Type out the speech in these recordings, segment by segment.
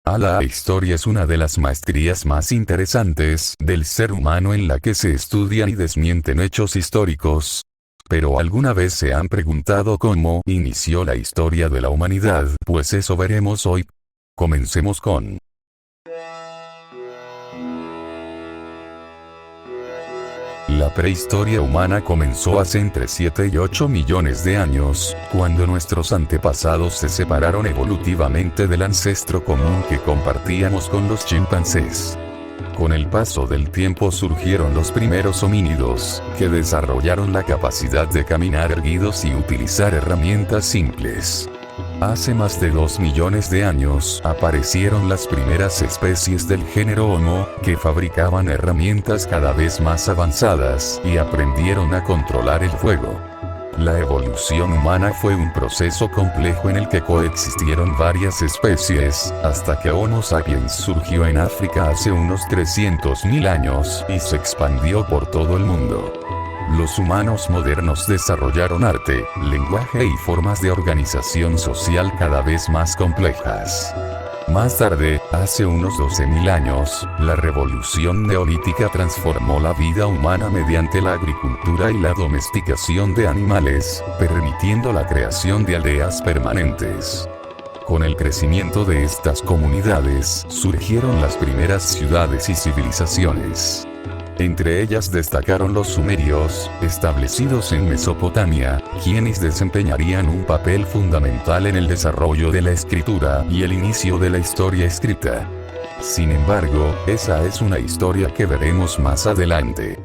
La historia es una de las maestrías más interesantes del ser humano en la que se estudian y desmienten hechos históricos. Pero ¿alguna vez se han preguntado cómo inició la historia de la humanidad? Pues eso veremos hoy. Comencemos con la prehistoria humana comenzó hace entre 7 y 8 millones de años, cuando nuestros antepasados se separaron evolutivamente del ancestro común que compartíamos con los chimpancés. Con el paso del tiempo surgieron los primeros homínidos, que desarrollaron la capacidad de caminar erguidos y utilizar herramientas simples. Hace más de 2 millones de años aparecieron las primeras especies del género Homo, que fabricaban herramientas cada vez más avanzadas y aprendieron a controlar el fuego. La evolución humana fue un proceso complejo en el que coexistieron varias especies, hasta que Homo sapiens surgió en África hace unos 300.000 años y se expandió por todo el mundo. Los humanos modernos desarrollaron arte, lenguaje y formas de organización social cada vez más complejas. Más tarde, hace unos 12.000 años, la revolución neolítica transformó la vida humana mediante la agricultura y la domesticación de animales, permitiendo la creación de aldeas permanentes. Con el crecimiento de estas comunidades, surgieron las primeras ciudades y civilizaciones. Entre ellas destacaron los sumerios, establecidos en Mesopotamia, quienes desempeñarían un papel fundamental en el desarrollo de la escritura y el inicio de la historia escrita. Sin embargo, esa es una historia que veremos más adelante.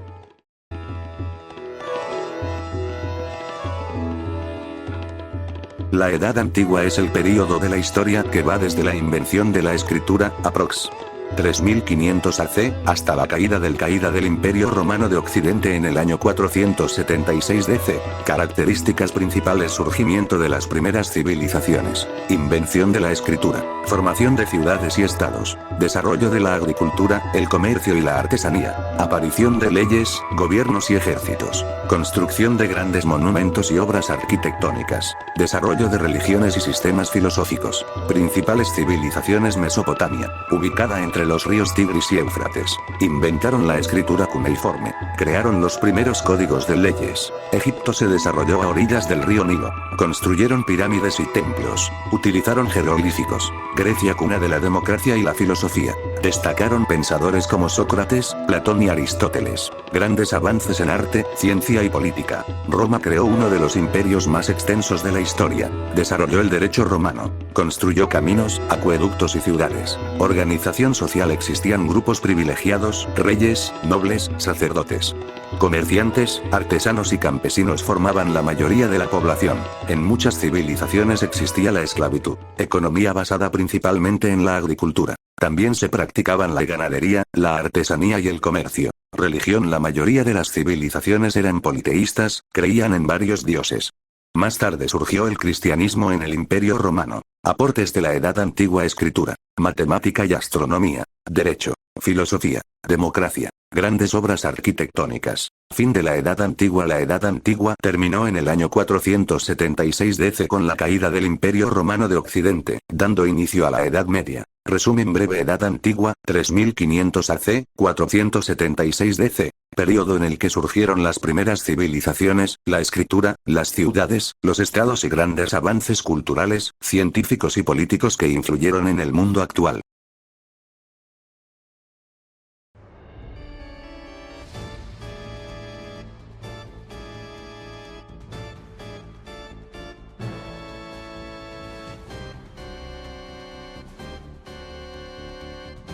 La Edad Antigua es el período de la historia que va desde la invención de la escritura, aprox. 3500 AC, hasta la caída del Imperio Romano de Occidente en el año 476 DC. Características principales: surgimiento de las primeras civilizaciones, invención de la escritura, formación de ciudades y estados, desarrollo de la agricultura, el comercio y la artesanía, aparición de leyes, gobiernos y ejércitos, construcción de grandes monumentos y obras arquitectónicas, desarrollo de religiones y sistemas filosóficos. Principales civilizaciones: Mesopotamia, ubicada entre los ríos Tigris y Éufrates. Inventaron la escritura cuneiforme. Crearon los primeros códigos de leyes. Egipto se desarrolló a orillas del río Nilo. Construyeron pirámides y templos. Utilizaron jeroglíficos. Grecia, cuna de la democracia y la filosofía. Destacaron pensadores como Sócrates, Platón y Aristóteles. Grandes avances en arte, ciencia y política. Roma creó uno de los imperios más extensos de la historia. Desarrolló el derecho romano. Construyó caminos, acueductos y ciudades. Organización social: existían grupos privilegiados, reyes, nobles, sacerdotes. Comerciantes, artesanos y campesinos formaban la mayoría de la población. En muchas civilizaciones existía la esclavitud. Economía basada principalmente en la agricultura. También se practicaban la ganadería, la artesanía y el comercio. Religión: la mayoría de las civilizaciones eran politeístas, creían en varios dioses. Más tarde surgió el cristianismo en el Imperio Romano. Aportes de la Edad Antigua: escritura, matemática y astronomía, derecho, filosofía, democracia, grandes obras arquitectónicas. Fin de la Edad Antigua. La Edad Antigua terminó en el año 476 DC con la caída del Imperio Romano de Occidente, dando inicio a la Edad Media. Resumen breve: Edad Antigua, 3500 AC, 476 DC. Período en el que surgieron las primeras civilizaciones, la escritura, las ciudades, los estados y grandes avances culturales, científicos y políticos que influyeron en el mundo actual.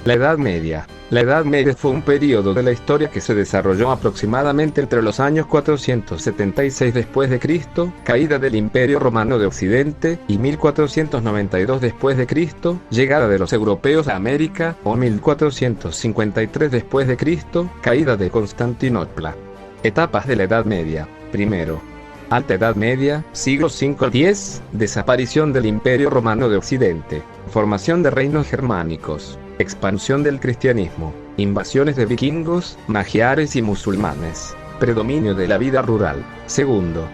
La Edad Media. La Edad Media fue un período de la historia que se desarrolló aproximadamente entre los años 476 después de Cristo, caída del Imperio Romano de Occidente, y 1492 después de Cristo, llegada de los europeos a América, o 1453 después de Cristo, caída de Constantinopla. Etapas de la Edad Media. Primero, Alta Edad Media, siglos V al X, desaparición del Imperio Romano de Occidente, formación de reinos germánicos, expansión del cristianismo, invasiones de vikingos, magiares y musulmanes, predominio de la vida rural. Segundo,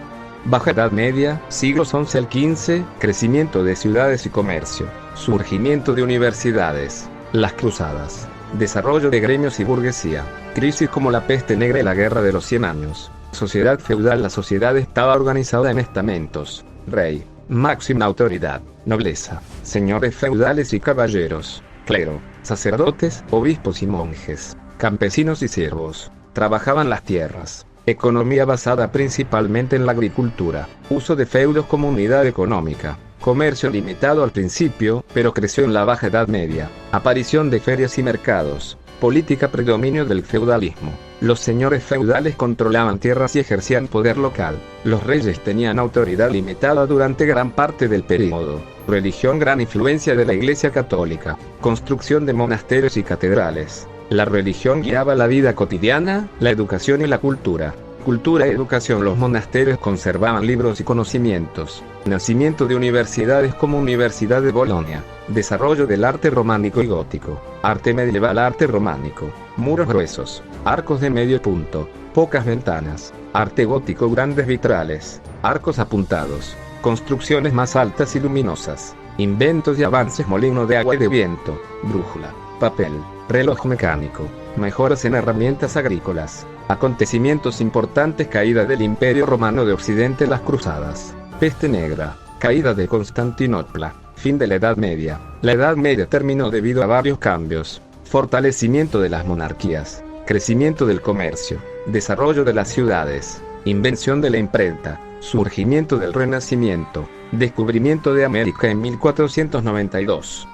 Baja Edad Media, siglos XI al XV, crecimiento de ciudades y comercio, surgimiento de universidades, las cruzadas, desarrollo de gremios y burguesía, crisis como la peste negra y la guerra de los 100 años, sociedad feudal. La sociedad estaba organizada en estamentos: rey, máxima autoridad; nobleza, señores feudales y caballeros; clero, sacerdotes, obispos y monjes; campesinos y siervos. Trabajaban las tierras. Economía basada principalmente en la agricultura. Uso de feudos como unidad económica. Comercio limitado al principio, pero creció en la Baja Edad Media. Aparición de ferias y mercados. Política: predominio del feudalismo. Los señores feudales controlaban tierras y ejercían poder local. Los reyes tenían autoridad limitada durante gran parte del período. Religión: gran influencia de la Iglesia Católica. Construcción de monasterios y catedrales. La religión guiaba la vida cotidiana, la educación y la cultura. Cultura y educación: los monasterios conservaban libros y conocimientos. Nacimiento de universidades como Universidad de Bolonia. Desarrollo del arte románico y gótico. Arte medieval: arte románico. Muros gruesos, arcos de medio punto, pocas ventanas. Arte gótico: grandes vitrales, arcos apuntados, construcciones más altas y luminosas. Inventos y avances: molino de agua y de viento, brújula, papel, reloj mecánico, mejoras en herramientas agrícolas. Acontecimientos importantes: caída del Imperio Romano de Occidente, las cruzadas, peste negra, caída de Constantinopla, fin de la Edad Media. La Edad Media terminó debido a varios cambios: fortalecimiento de las monarquías, crecimiento del comercio, desarrollo de las ciudades, invención de la imprenta, surgimiento del Renacimiento, descubrimiento de América en 1492.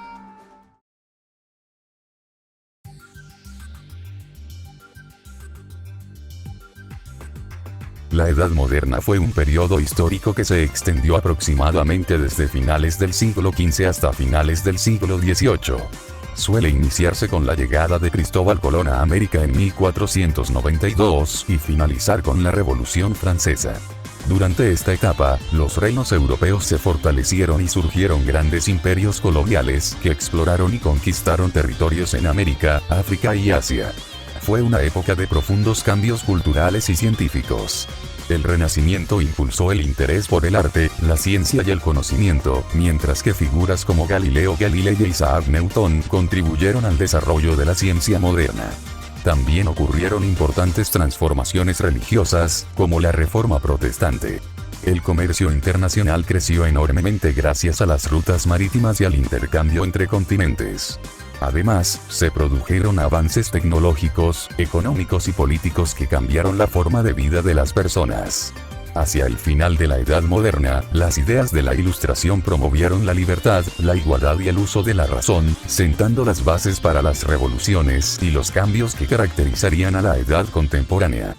La Edad Moderna fue un periodo histórico que se extendió aproximadamente desde finales del siglo XV hasta finales del siglo XVIII. Suele iniciarse con la llegada de Cristóbal Colón a América en 1492 y finalizar con la Revolución Francesa. Durante esta etapa, los reinos europeos se fortalecieron y surgieron grandes imperios coloniales que exploraron y conquistaron territorios en América, África y Asia. Fue una época de profundos cambios culturales y científicos. El Renacimiento impulsó el interés por el arte, la ciencia y el conocimiento, mientras que figuras como Galileo Galilei e Isaac Newton contribuyeron al desarrollo de la ciencia moderna. También ocurrieron importantes transformaciones religiosas, como la Reforma Protestante. El comercio internacional creció enormemente gracias a las rutas marítimas y al intercambio entre continentes. Además, se produjeron avances tecnológicos, económicos y políticos que cambiaron la forma de vida de las personas. Hacia el final de la Edad Moderna, las ideas de la Ilustración promovieron la libertad, la igualdad y el uso de la razón, sentando las bases para las revoluciones y los cambios que caracterizarían a la Edad contemporánea.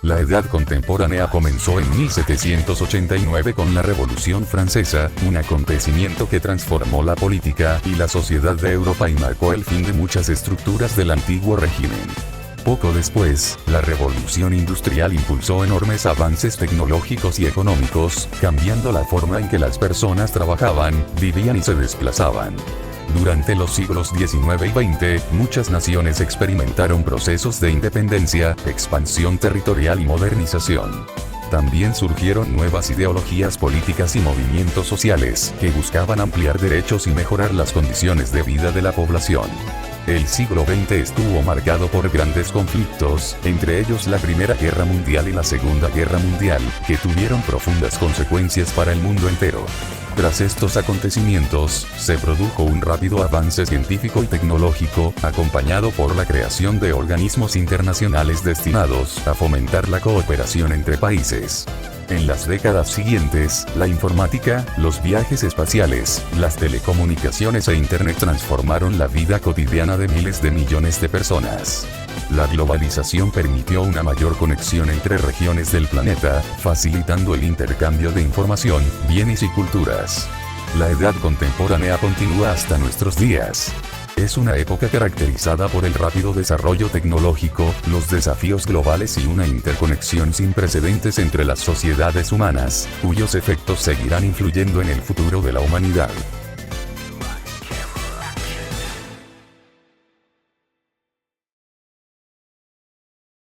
La Edad Contemporánea comenzó en 1789 con la Revolución Francesa, un acontecimiento que transformó la política y la sociedad de Europa y marcó el fin de muchas estructuras del antiguo régimen. Poco después, la Revolución Industrial impulsó enormes avances tecnológicos y económicos, cambiando la forma en que las personas trabajaban, vivían y se desplazaban. Durante los siglos XIX y XX, muchas naciones experimentaron procesos de independencia, expansión territorial y modernización. También surgieron nuevas ideologías políticas y movimientos sociales, que buscaban ampliar derechos y mejorar las condiciones de vida de la población. El siglo XX estuvo marcado por grandes conflictos, entre ellos la Primera Guerra Mundial y la Segunda Guerra Mundial, que tuvieron profundas consecuencias para el mundo entero. Tras estos acontecimientos, se produjo un rápido avance científico y tecnológico, acompañado por la creación de organismos internacionales destinados a fomentar la cooperación entre países. En las décadas siguientes, la informática, los viajes espaciales, las telecomunicaciones e Internet transformaron la vida cotidiana de miles de millones de personas. La globalización permitió una mayor conexión entre regiones del planeta, facilitando el intercambio de información, bienes y culturas. La Edad Contemporánea continúa hasta nuestros días. Es una época caracterizada por el rápido desarrollo tecnológico, los desafíos globales y una interconexión sin precedentes entre las sociedades humanas, cuyos efectos seguirán influyendo en el futuro de la humanidad.